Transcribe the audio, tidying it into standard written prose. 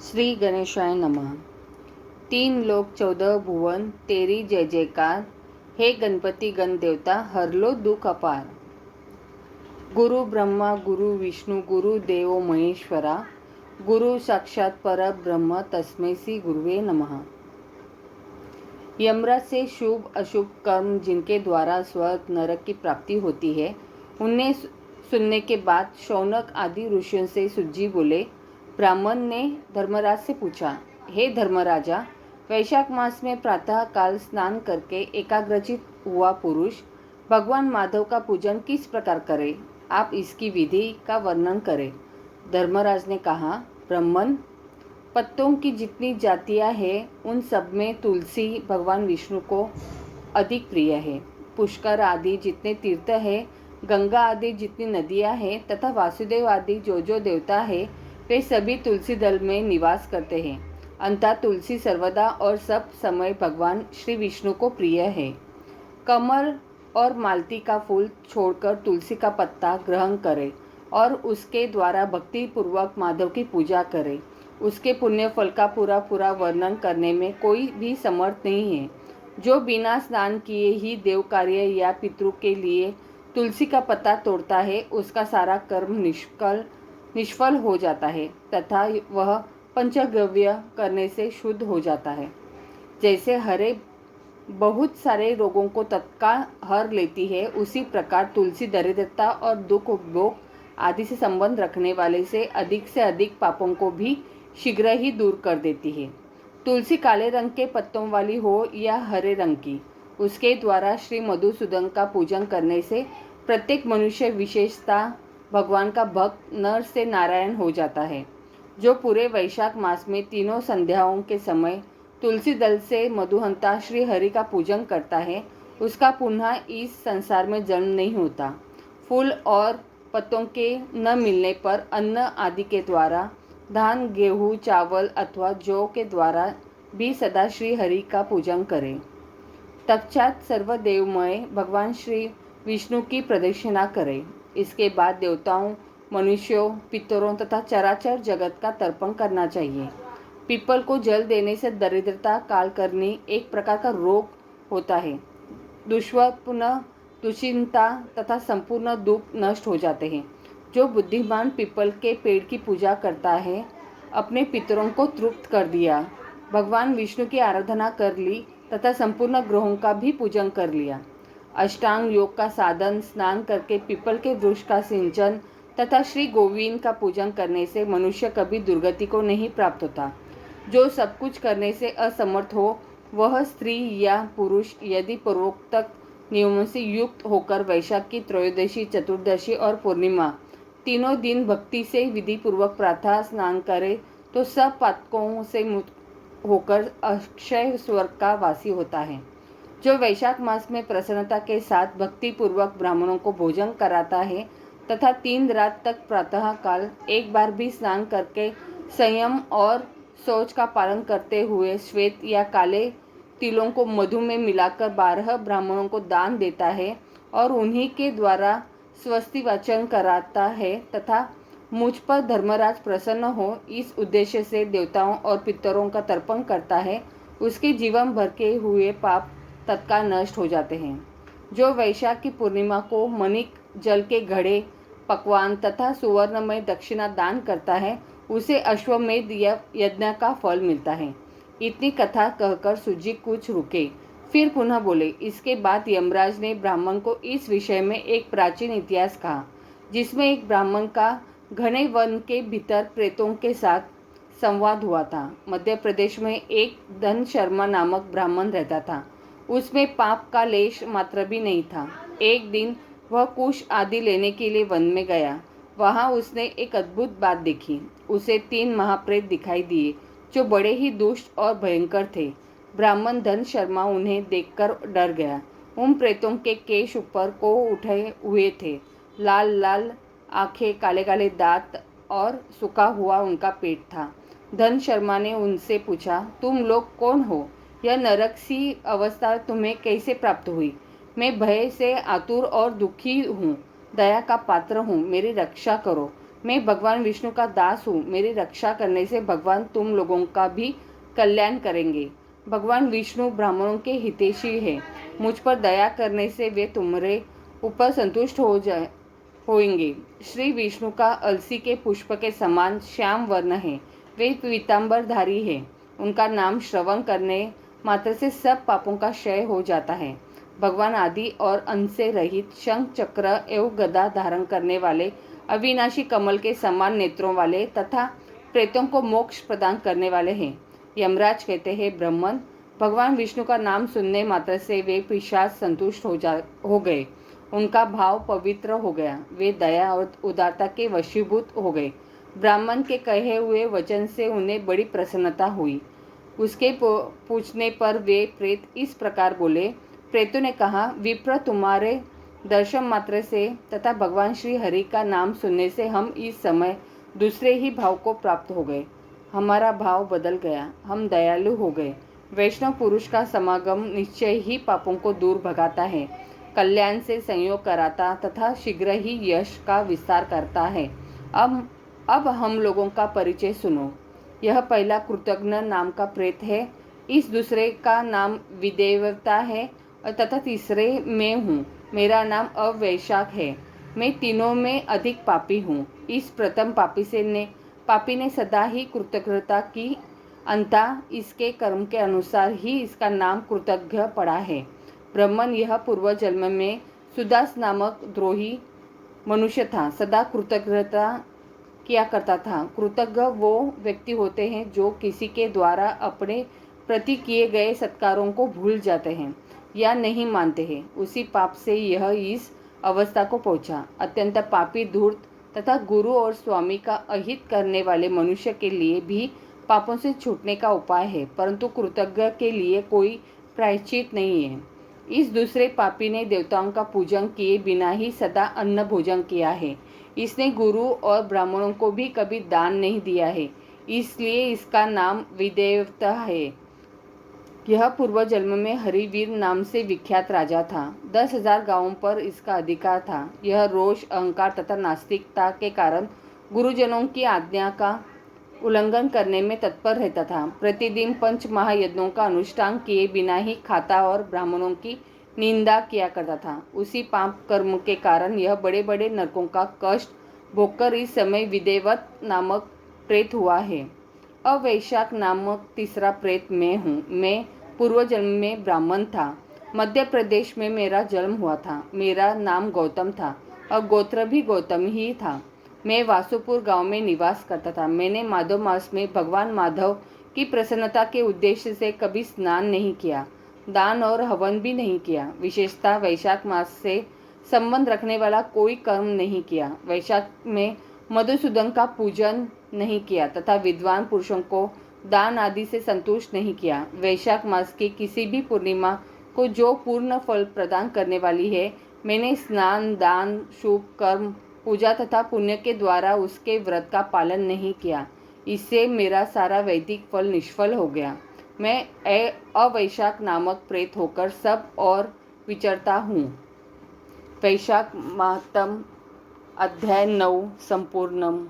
श्री गणेशाय नमः। 3 लोक 14 भुवन तेरी जय जयकार। हे गणपति गण देवता हर लो दुख अपार। गुरु ब्रह्मा गुरु विष्णु गुरु देवो महेश्वरा। गुरु साक्षात पर ब्रह्म तस्मै श्री गुरुवे नमः। यमराज से शुभ अशुभ कर्म जिनके द्वारा स्वर्ग नरक की प्राप्ति होती है, उन्हें सुनने के बाद शौनक आदि ऋषियों से सुज्जी बोले। ब्राह्मण ने धर्मराज से पूछा, हे धर्मराजा, वैशाख मास में प्रातः काल स्नान करके एकाग्रचित हुआ पुरुष भगवान माधव का पूजन किस प्रकार करे, आप इसकी विधि का वर्णन करें। धर्मराज ने कहा, ब्राह्मण, पत्तों की जितनी जातियां हैं उन सब में तुलसी भगवान विष्णु को अधिक प्रिय है। पुष्कर आदि जितने तीर्थ हैं, गंगा आदि जितनी नदियां हैं तथा वासुदेव आदि जो देवता है, वे सभी तुलसी दल में निवास करते हैं। अतः तुलसी सर्वदा और सब समय भगवान श्री विष्णु को प्रिय है। कमल और मालती का फूल छोड़कर तुलसी का पत्ता ग्रहण करें और उसके द्वारा भक्ति पूर्वक माधव की पूजा करें। उसके पुण्य फल का पूरा वर्णन करने में कोई भी समर्थ नहीं है। जो बिना स्नान किए ही देव कार्य या पितृ के लिए तुलसी का पत्ता तोड़ता है, उसका सारा कर्म निष्फल हो जाता है तथा वह पंचगव्य करने से शुद्ध हो जाता है। जैसे हरे बहुत सारे रोगों को तत्काल हर लेती है, उसी प्रकार तुलसी दरिद्रता और दुख भोग आदि से संबंध रखने वाले से अधिक पापों को भी शीघ्र ही दूर कर देती है। तुलसी काले रंग के पत्तों वाली हो या हरे रंग की, उसके द्वारा श्री मधुसूदन का पूजन करने से प्रत्येक मनुष्य विशेषता भगवान का भक्त नर से नारायण हो जाता है। जो पूरे वैशाख मास में तीनों संध्याओं के समय तुलसी दल से मधुहंता श्री हरि का पूजन करता है, उसका पुनः इस संसार में जन्म नहीं होता। फूल और पत्तों के न मिलने पर अन्न आदि के द्वारा, धान गेहूँ चावल अथवा जौ के द्वारा भी सदा श्री हरि का पूजन करें। तत्पश्चात सर्वदेवमय भगवान श्री विष्णु की प्रदक्षिणा करें। इसके बाद देवताओं, मनुष्यों, पितरों तथा चराचर जगत का तर्पण करना चाहिए। पीपल को जल देने से दरिद्रता, कालकर्णी एक प्रकार का रोग होता है। दुष्वप्न, दुश्चिंता तथा संपूर्ण दुख नष्ट हो जाते हैं। जो बुद्धिमान पीपल के पेड़ की पूजा करता है, अपने पितरों को तृप्त कर दिया, भगवान विष्णु की आराधना कर ली तथा संपूर्ण ग्रहों का भी पूजन कर लिया। अष्टांग योग का साधन स्नान करके पीपल के वृक्ष का सिंचन तथा श्री गोविंद का पूजन करने से मनुष्य कभी दुर्गति को नहीं प्राप्त होता। जो सब कुछ करने से असमर्थ हो, वह स्त्री या पुरुष यदि पूर्वोक्त नियमों से युक्त होकर वैशाख की त्रयोदशी, चतुर्दशी और पूर्णिमा तीनों दिन भक्ति से विधि पूर्वक प्रातः स्नान करे तो सब पातकों से मुक्त होकर अक्षय स्वर्ग का वासी होता है। जो वैशाख मास में प्रसन्नता के साथ भक्ति पूर्वक ब्राह्मणों को भोजन कराता है तथा 3 रात तक प्रातः काल एक बार भी स्नान करके संयम और शौच का पालन करते हुए श्वेत या काले तिलों को मधु में मिलाकर 12 ब्राह्मणों को दान देता है और उन्हीं के द्वारा स्वस्ति वाचन कराता है तथा मुझ पर धर्मराज प्रसन्न हो, इस उद्देश्य से देवताओं और पितरों का तर्पण करता है, उसके जीवन भर के हुए पाप तत्काल नष्ट हो जाते हैं। जो वैशाख की पूर्णिमा को मणिक, जल के घड़े, पकवान तथा सुवर्णमय दक्षिणा दान करता है, उसे अश्वमेध यज्ञ का फल मिलता है। इतनी कथा कहकर सुज्जी कुछ रुके, फिर पुनः बोले। इसके बाद यमराज ने ब्राह्मण को इस विषय में एक प्राचीन इतिहास कहा, जिसमें एक ब्राह्मण का घने वन के भीतर प्रेतों के साथ संवाद हुआ था। मध्य प्रदेश में एक धन शर्मा नामक ब्राह्मण रहता था। उसमें पाप का लेश मात्र भी नहीं था। एक दिन वह कुश आदि लेने के लिए वन में गया। वहां उसने एक अद्भुत बात देखी। उसे 3 महाप्रेत दिखाई दिए जो बड़े ही दुष्ट और भयंकर थे। ब्राह्मण धन शर्मा उन्हें देखकर डर गया। उन प्रेतों के केश ऊपर को उठे हुए थे, लाल लाल आंखें, काले काले दांत और सूखा हुआ उनका पेट था। धन शर्मा ने उनसे पूछा, तुम लोग कौन हो? यह नरक सी अवस्था तुम्हें कैसे प्राप्त हुई? मैं भय से आतुर और दुखी हूँ, दया का पात्र हूँ, मेरी रक्षा करो। मैं भगवान विष्णु का दास हूँ। मेरी रक्षा करने से भगवान तुम लोगों का भी कल्याण करेंगे। भगवान विष्णु ब्राह्मणों के हितैषी है। मुझ पर दया करने से वे तुम्हारे ऊपर संतुष्ट होंगे। श्री विष्णु का अलसी के पुष्प के समान श्याम वर्ण है। वे पीताम्बरधारी है। उनका नाम श्रवण करने मात्र से सब पापों का क्षय हो जाता है। भगवान आदि और अंत से रहित, शंख चक्र एवं गदा धारण करने वाले, अविनाशी कमल के समान नेत्रों वाले तथा प्रेतों को मोक्ष प्रदान करने वाले हैं। यमराज कहते हैं, ब्राह्मण, भगवान विष्णु का नाम सुनने मात्र से वे पिशाच संतुष्ट हो गए। उनका भाव पवित्र हो गया। वे दया और उदारता के वशीभूत हो गए। ब्राह्मण के कहे हुए वचन से उन्हें बड़ी प्रसन्नता हुई। उसके पूछने पर वे प्रेत इस प्रकार बोले। प्रेतों ने कहा, विप्र, तुम्हारे दर्शन मात्र से तथा भगवान श्री हरि का नाम सुनने से हम इस समय दूसरे ही भाव को प्राप्त हो गए। हमारा भाव बदल गया। हम दयालु हो गए। वैष्णव पुरुष का समागम निश्चय ही पापों को दूर भगाता है, कल्याण से संयोग कराता तथा शीघ्र ही यश का विस्तार करता है। अब हम लोगों का परिचय सुनो। यह पहला कृतघ्न नाम का प्रेत है। इस दूसरे का नाम विदेवता है तथा तीसरे में हूँ। मेरा नाम अवैशाख है। मैं तीनों में अधिक पापी हूँ। इस प्रथम पापी ने सदा ही कृतज्ञता की, अंततः इसके कर्म के अनुसार ही इसका नाम कृतज्ञ पड़ा है। ब्राह्मण, यह पूर्व जन्म में सुदास नामक द्रोही मनुष्य था। सदा कृतज्ञता किया करता था। कृतज्ञ वो व्यक्ति होते हैं जो किसी के द्वारा अपने प्रति किए गए सत्कारों को भूल जाते हैं या नहीं मानते हैं। उसी पाप से यह इस अवस्था को पहुंचा। अत्यंत पापी, धूर्त तथा गुरु और स्वामी का अहित करने वाले मनुष्य के लिए भी पापों से छूटने का उपाय है, परंतु कृतज्ञ के लिए कोई प्रायश्चित नहीं है। इस दूसरे पापी ने देवताओं का पूजन किए बिना ही सदा अन्न भोजन किया है। इसने गुरु और ब्राह्मणों को भी कभी दान नहीं दिया है, इसलिए इसका नाम विदेवता है। यह पूर्व जन्म में हरिवीर नाम से विख्यात राजा था। 10,000 गांवों पर इसका अधिकार था। यह रोष, अहंकार तथा नास्तिकता के कारण गुरुजनों की आज्ञा का उल्लंघन करने में तत्पर रहता था। प्रतिदिन 5 महायज्ञों का अनुष्ठान किए बिना ही खाता और ब्राह्मणों की निंदा किया करता था। उसी पाप कर्म के कारण यह बड़े बड़े नरकों का कष्ट भोगकर इस समय विदेवत नामक प्रेत हुआ है। अवैशाख नामक तीसरा प्रेत मैं हूँ। मैं पूर्व जन्म में ब्राह्मण था। मध्य प्रदेश में मेरा जन्म हुआ था। मेरा नाम गौतम था और गोत्र भी गौतम ही था। मैं वासुपुर गांव में निवास करता था। मैंने माधव मास में भगवान माधव की प्रसन्नता के उद्देश्य से कभी स्नान नहीं किया, दान और हवन भी नहीं किया। विशेषतः वैशाख मास से संबंध रखने वाला कोई कर्म नहीं किया। वैशाख में मधुसूदन का पूजन नहीं किया तथा विद्वान पुरुषों को दान आदि से संतुष्ट नहीं किया। वैशाख मास की किसी भी पूर्णिमा को जो पूर्ण फल प्रदान करने वाली है, मैंने स्नान, दान, शुभ कर्म, पूजा तथा पुण्य के द्वारा उसके व्रत का पालन नहीं किया। इससे मेरा सारा वैदिक फल निष्फल हो गया। मैं अवैशाख नामक प्रेत होकर सब और विचरता हूँ। वैशाख मातम अध्याय 9 संपूर्णम।